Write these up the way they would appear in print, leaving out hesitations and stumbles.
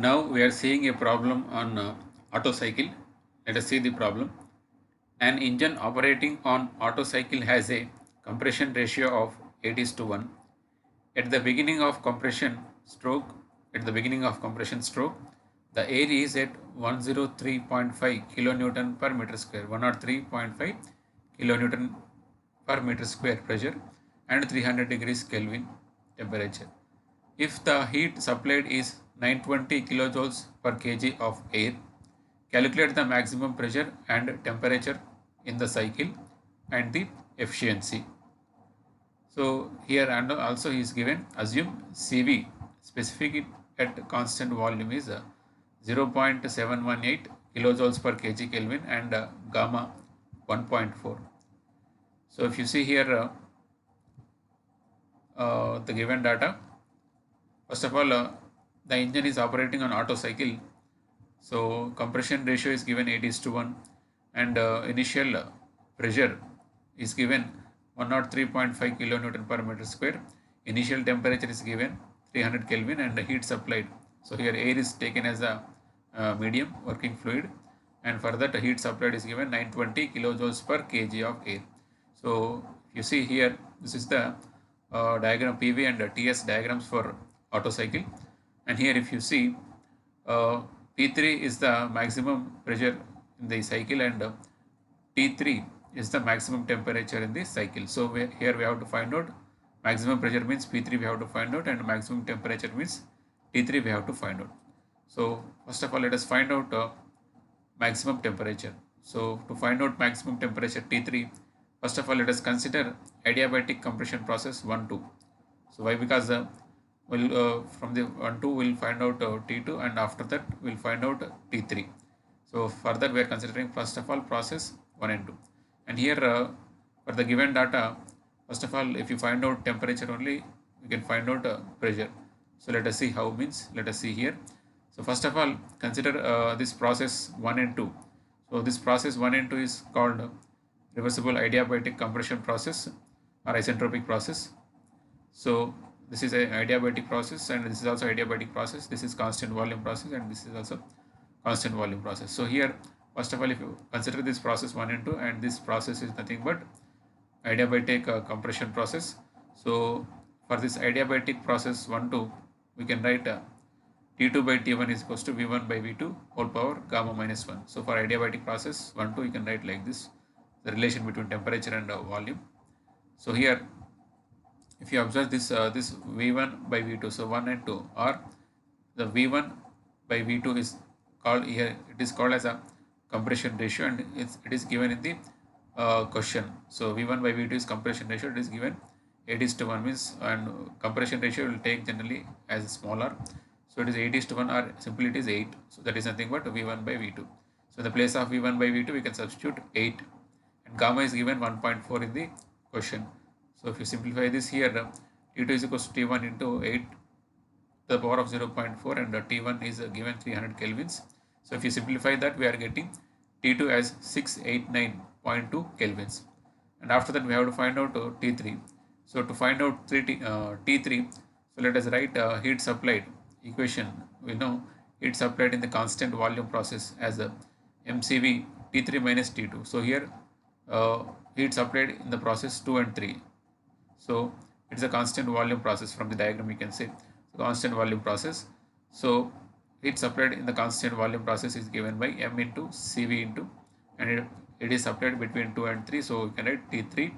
Now we are seeing a problem on Otto cycle. Let us see the problem. An engine operating on Otto cycle has a compression ratio of 8 is to 1. At the beginning of compression stroke, the air is at 103.5 kilonewton per meter square, 103.5 kilonewton per meter square pressure and 300 degrees Kelvin temperature. If the heat supplied is 920 kilojoules per kg of air, calculate the maximum pressure and temperature in the cycle and the efficiency. So here and also is given, assume CV specific at constant volume is 0.718 kilojoules per kg Kelvin and gamma 1.4. So if you see here the given data, first of all the engine is operating on Otto cycle. So compression ratio is given 8 is to 1 and initial pressure is given 103.5 kilonewton per meter square. Initial temperature is given 300 Kelvin and the heat supplied. So here air is taken as a medium working fluid, and for that heat supplied is given 920 kilojoules per kg of air. So you see here, this is the diagram, PV and TS diagrams for Otto cycle, and here if you see P3 is the maximum pressure in the cycle and T3 is the maximum temperature in the cycle. So here we have to find out maximum pressure means P3 we have to find out, and maximum temperature means T3 we have to find out. So first of all let us find out maximum temperature. So to find out maximum temperature T3, first of all let us consider adiabatic compression process 1-2. So why? Because from the 1-2 we'll find out T2, and after that we'll find out T3. So further we are considering first of all process 1 and 2. And here for the given data, first of all if you find out temperature only, we can find out pressure. So let us see how means. Let us see here. So first of all consider this process 1 and 2. So this process 1 and 2 is called reversible adiabatic compression process or isentropic process. So this is a adiabatic process and this is also adiabatic process. This is constant volume process and this is also constant volume process. So here first of all if you consider this process 1 and 2, and this process is nothing but adiabatic compression process. So for this adiabatic process 1-2 we can write T2 by T1 is equals to V1 by V2 whole power gamma minus 1. So for adiabatic process 1-2 you can write like this, the relation between temperature and volume. So here if you observe this this V1 by V2, so 1 and 2, or the V1 by V2 is called here, it is called as a compression ratio, and it is given in the question. So V1 by V2 is compression ratio, it is given 8 is to 1 means, and compression ratio will take generally as smaller. So it is 8 is to 1, or simply it is 8. So that is nothing but V1 by V2. So in the place of V1 by V2 we can substitute 8, and gamma is given 1.4 in the question. So if you simplify this here, T2 is equals to T1 into 8 to the power of 0.4, and T1 is given 300 kelvins. So if you simplify that, we are getting T2 as 689.2 kelvins. And after that we have to find out T3. So to find out T3, so let us write heat supplied equation. We know heat supplied in the constant volume process as a MCV T3 minus T2. So here heat supplied in the process 2 and 3. So it's a constant volume process. From the diagram you can say constant volume process. So heat supplied in the constant volume process is given by M into CV into, and it is supplied between 2 and 3. So we can write T3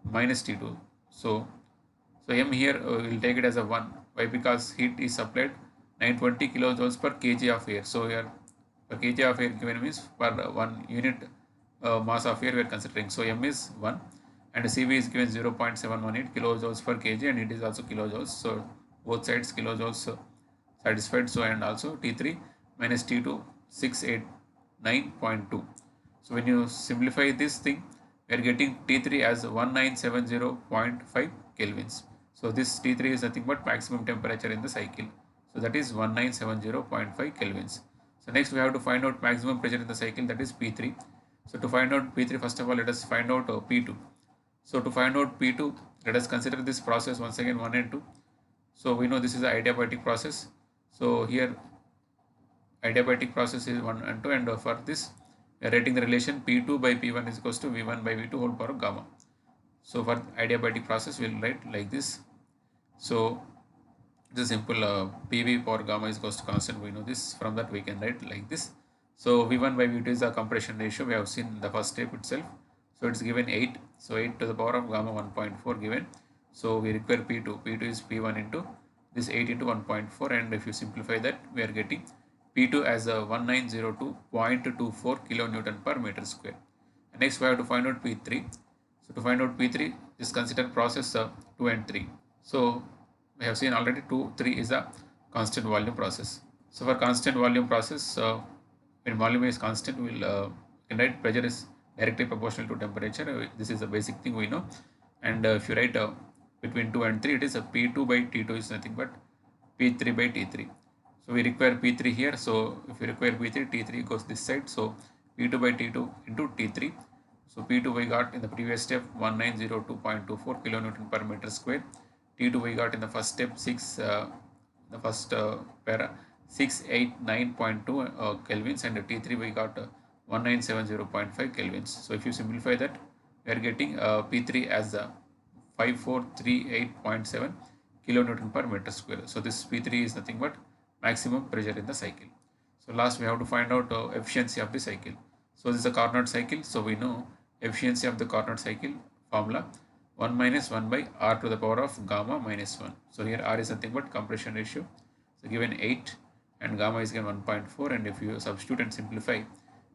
minus T2. So M here we'll take it as a 1. Why? Because heat is supplied 920 kilojoules per kg of air. So here per kg of air given means per 1 unit mass of air we are considering. So M is 1. And CV is given 0.718 kilojoules per kg, and it is also kilojoules. So both sides kilojoules satisfied. So and also T3 minus T2 689.2. So when you simplify this thing, we are getting T3 as 1970.5 kelvins. So this T3 is nothing but maximum temperature in the cycle. So that is 1970.5 kelvins. So next we have to find out maximum pressure in the cycle, that is P3. So to find out P3, first of all let us find out P2. So to find out P2, let us consider this process once again 1 and 2. So we know this is the adiabatic process. So here adiabatic process is 1 and 2, and for this we are writing the relation P2 by P1 is equals to V1 by V2 whole power of gamma. So for adiabatic process we will write like this. So this is simple, PV power gamma is equals to constant, we know this. From that we can write like this. So V1 by V2 is the compression ratio, we have seen in the first step itself. So it's given 8, so 8 to the power of gamma 1.4 given. So we require P2, P2 is P1 into this 8 into 1.4, and if you simplify that we are getting P2 as a 1902.24 kilonewton per meter square. And next we have to find out P3. So to find out P3, just consider process 2 and 3. So we have seen already 2, 3 is a constant volume process. So for constant volume process, when volume is constant, we'll can write pressure is directly proportional to temperature. This is a basic thing we know. And if you write between 2 and 3, it is a P2 by T2 is nothing but P3 by T3. So we require P3 here. So if we require P3, T3 goes this side. So P2 by T2 into T3. So P2 we got in the previous step 1902.24 kilonewton per meter square. T2 we got in the first step the first para 689.2 kelvins, and T3 we got 1970.5 kelvins. So if you simplify that, we are getting P3 as 5438.7 kilonewton per meter square. So this P3 is nothing but maximum pressure in the cycle. So last we have to find out efficiency of the cycle. So this is a Carnot cycle. So we know efficiency of the Carnot cycle formula 1 minus 1 by R to the power of gamma minus 1. So here R is nothing but compression ratio. So given 8 and gamma is given 1.4, and if you substitute and simplify,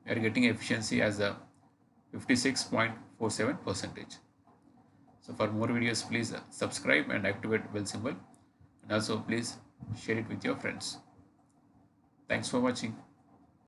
we are getting efficiency as a 56.47%. So for more videos, please subscribe and activate bell symbol, and also please share it with your friends. Thanks for watching.